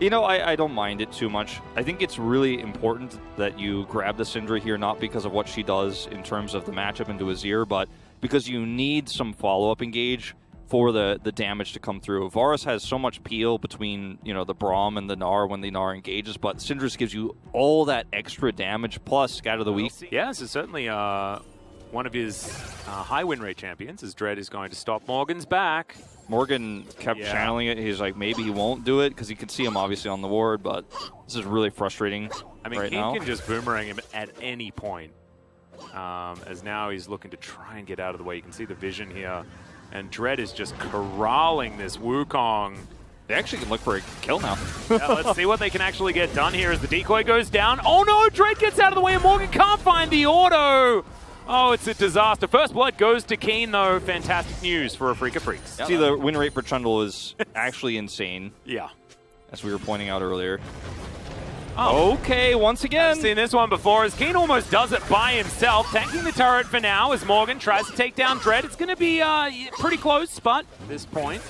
You know, I don't mind it too much. I think it's really important that you grab the Syndra here, not because of what she does in terms of the matchup into Azir, but because you need some follow-up engage for the damage to come through. Varus has so much peel between, you know, the Braum and the Gnar when the Gnar engages, but Syndra gives you all that extra damage plus Scatter the Weak. Yeah, this is certainly one of his high win rate champions, as Dread is going to stop Morgan's back. Morgan kept channeling it. He's like, maybe he won't do it because he can see him obviously on the ward, but this is really frustrating. I mean, right Kiin now can just boomerang him at any point. As now he's looking to try and get out of the way. You can see the vision here. And Dread is just corralling this Wukong. They actually can look for a kill now. Yeah, let's see what they can actually get done here as the decoy goes down. Oh no, Dread gets out of the way and Morgan can't find the auto. Oh, it's a disaster. First blood goes to Kiin, though. Fantastic news for Afreeca Freecs. See, the win rate for Trundle is actually insane. Yeah. As we were pointing out earlier. Oh. Okay, once again. I've seen this one before as Kiin almost does it by himself, tanking the turret for now as Morgan tries to take down Dread. It's going to be pretty close, but at this point,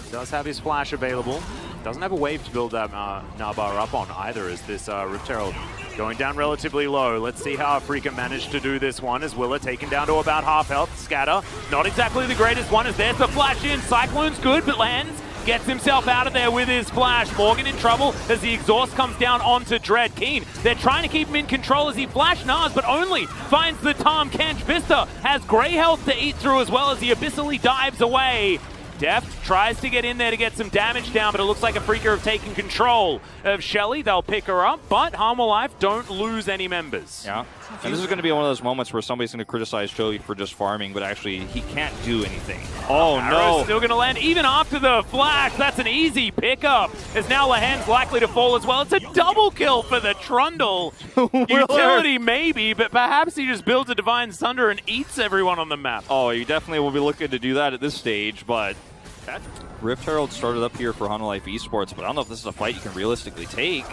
he does have his flash available. Doesn't have a wave to build that Nahbar up on either, as this Rift Herald going down relatively low. Let's see how Afreeca managed to do this one as Willer taken down to about half health. Scatter, not exactly the greatest one as there's the flash in. Cyclone's good, but Lehends gets himself out of there with his flash. Morgan in trouble as the exhaust comes down onto Dread. Kiin, they're trying to keep him in control as he flash Nars, but only finds the Tahm. Kench Vsta has grey health to eat through as well as he abyssally dives away. Deft tries to get in there to get some damage down, but it looks like Afreeca have taken control of HLE. They'll pick her up, but Hanwha Life don't lose any members. Yeah, and this is going to be one of those moments where somebody's going to criticize Chovy for just farming, but actually he can't do anything. Oh no! Still going to land even after the flash. That's an easy pickup. As now Lehends likely to fall as well. It's a double kill for the Trundle. Utility maybe, but perhaps he just builds a Divine Sunder and eats everyone on the map. Oh, you definitely will be looking to do that at this stage, but that Rift Herald started up here for Hanwha Life Esports, but I don't know if this is a fight you can realistically take.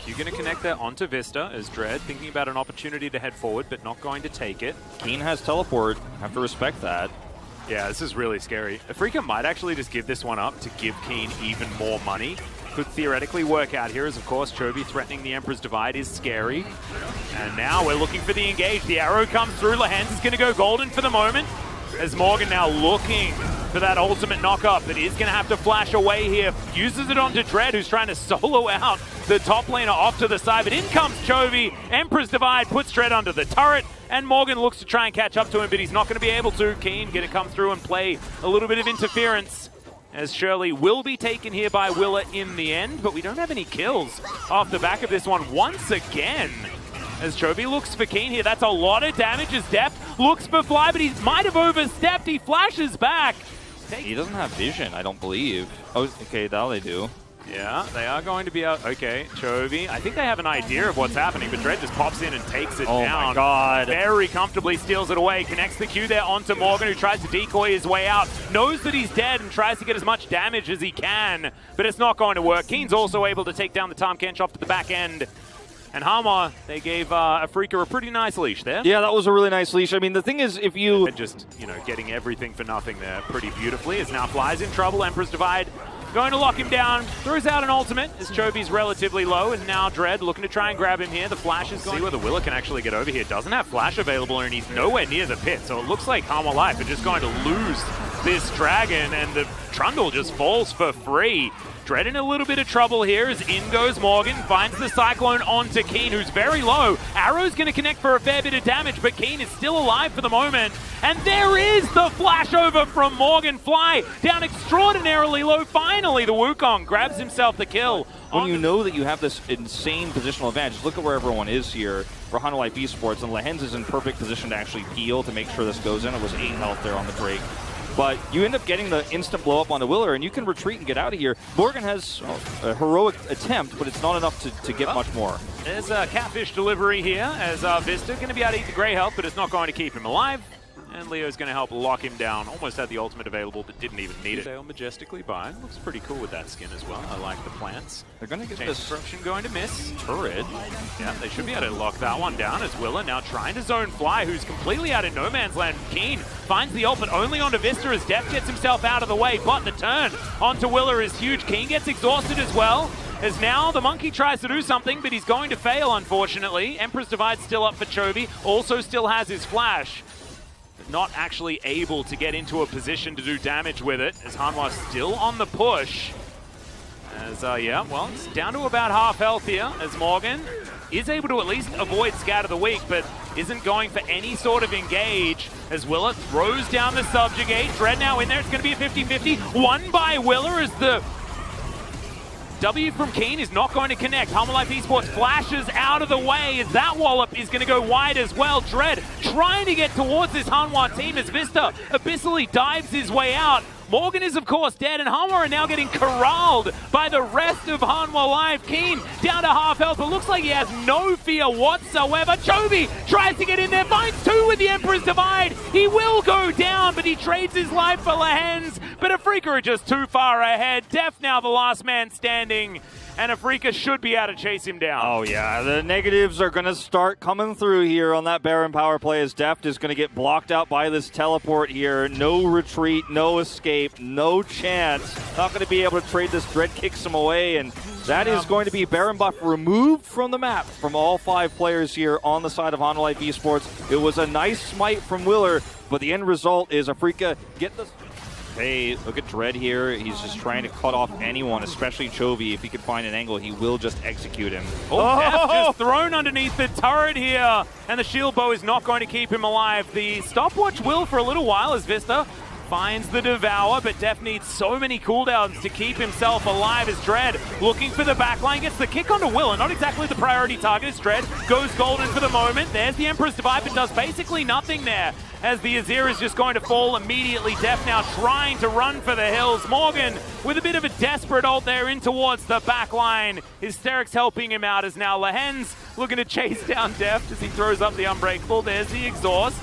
You're going to connect that onto Vsta as Dread, thinking about an opportunity to head forward, but not going to take it. Kiin has teleport. Have to respect that. Yeah, this is really scary. Afreeca might actually just give this one up to give Kiin even more money. Could theoretically work out here, as of course Chovy threatening the Emperor's Divide is scary. And now we're looking for the engage. The arrow comes through. Lehends is going to go golden for the moment, as Morgan now looking for that ultimate knock-up that is going to have to flash away here. Uses it onto Dread, who's trying to solo out the top laner off to the side. But in comes Chovy. Emperor's Divide puts Dread under the turret, and Morgan looks to try and catch up to him, but he's not going to be able to. Kiin going to come through and play a little bit of interference, as HLE will be taken here by Willer in the end, but we don't have any kills off the back of this one once again. As Chovy looks for Kiin here, that's a lot of damage as Deft looks for Fly, but he might have overstepped. He flashes back. He doesn't have vision, I don't believe. Oh, okay, now they do. Yeah, they are going to be out. Okay, Chovy. I think they have an idea of what's happening, but Dread just pops in and takes it down. Oh my god. Very comfortably steals it away. Connects the Q there onto Morgan, who tries to decoy his way out. Knows that he's dead and tries to get as much damage as he can, but it's not going to work. Kiin's also able to take down the Tahm Kench off to the back end. And Hanwha, they gave Afreeca a pretty nice leash there. Yeah, that was a really nice leash. I mean, the thing is, if you... Just, you know, getting everything for nothing there pretty beautifully. As now Fly's in trouble. Emperor's Divide going to lock him down. Throws out an ultimate as Chovy's relatively low. And now Dread looking to try and grab him here. The flash is going. See whether Willer can actually get over here. Doesn't have flash available, and he's nowhere near the pit. So it looks like Hanwha Life are just going to lose this dragon, and the Trundle just falls for free. Dread in a little bit of trouble here as in goes Morgan, finds the Cyclone onto Kiin, who's very low. Arrow's going to connect for a fair bit of damage, but Kiin is still alive for the moment. And there is the flashover from Morgan. Fly down extraordinarily low. Finally, the Wukong grabs himself the kill. When you know that you have this insane positional advantage, look at where everyone is here for Hanwha Life Esports, and Lehends is in perfect position to actually peel to make sure this goes in. It was 8 health there on the Drake. But you end up getting the instant blow up on the Willer, and you can retreat and get out of here. Morgan has a heroic attempt, but it's not enough to get much more. There's a catfish delivery here, as Vsta going to be able to eat the grey health, but it's not going to keep him alive. And Leo's going to help lock him down. Almost had the ultimate available, but didn't even need it. Sail majestically by. Looks pretty cool with that skin as well. I like the plants. They're going to get Chain this disruption going to miss. Turret. Yeah, they should be able to lock that one down as Willer now trying to zone Fly, who's completely out in no man's land. Kiin finds the ult, but only onto Vsta as Deft gets himself out of the way. But the turn onto Willer is huge. Kiin gets exhausted as well. as now the Monkey tries to do something, but he's going to fail, unfortunately. Emperor's Divide still up for Chovy, also still has his flash. But not actually able to get into a position to do damage with it, as Hanwha still on the push. As, yeah, well, it's down to about half health here, as Morgan is able to at least avoid Scat of the Week, but isn't going for any sort of engage, as Willer throws down the Subjugate. Dread now in there, it's going to be a 50-50. Won by Willer as the W from Kiin is not going to connect. Hanwha Esports flashes out of the way as that wallop is going to go wide as well. Dread trying to get towards this Hanwha team as Vsta abyssally dives his way out. Morgan is, of course, dead, and Hanwha are now getting corralled by the rest of Hanwha Live. Kiin down to half health, but looks like he has no fear whatsoever. Chovy tries to get in there, finds two with the Emperor's Divide. He will go down, but he trades his life for Lehends. But Afreeca are just too far ahead. Deft now the last man standing, and Afreeca should be able to chase him down. Oh, yeah. The negatives are going to start coming through here on that Baron power play as Deft is going to get blocked out by this teleport here. No retreat, no escape, no chance. Not going to be able to trade this. Dread kicks him away, and that is going to be Baron buff removed from the map from all 5 players here on the side of Hanwha Esports. It was a nice smite from Willer, but the end result is Afreeca get the... Hey, look at Dread here. He's just trying to cut off anyone, especially Chovy. If he can find an angle, he will just execute him. Oh, Deft just thrown underneath the turret here, and the shield bow is not going to keep him alive. The stopwatch will for a little while as Vsta finds the Devour, but Deft needs so many cooldowns to keep himself alive as Dread looking for the backline, gets the kick onto Willer, not exactly the priority target as Dread goes golden for the moment. There's the Emperor's Divide, but does basically nothing there as the Azir is just going to fall immediately. Deft now trying to run for the hills. Morgan with a bit of a desperate ult there in towards the backline. Hysteric's helping him out as now Lehends looking to chase down Deft as he throws up the Unbreakable. There's the exhaust.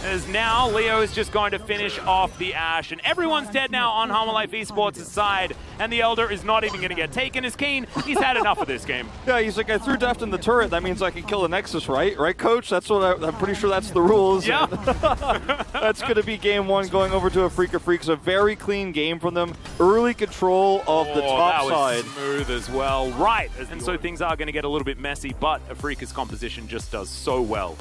As now Leo is just going to finish off the Ashe, and everyone's dead now on Hanwha Esports' side, and the Elder is not even going to get taken as Kiin. He's had enough of this game. Yeah, he's like, I threw Deft in the turret. That means I can kill the Nexus, right? Right, Coach? That's what I'm pretty sure that's the rules. Yeah. That's going to be game 1 going over to Afreeca Freecs. A very clean game from them. Early control of the top side. Smooth as well. Right. And so things are going to get a little bit messy, but Afreeca's composition just does so well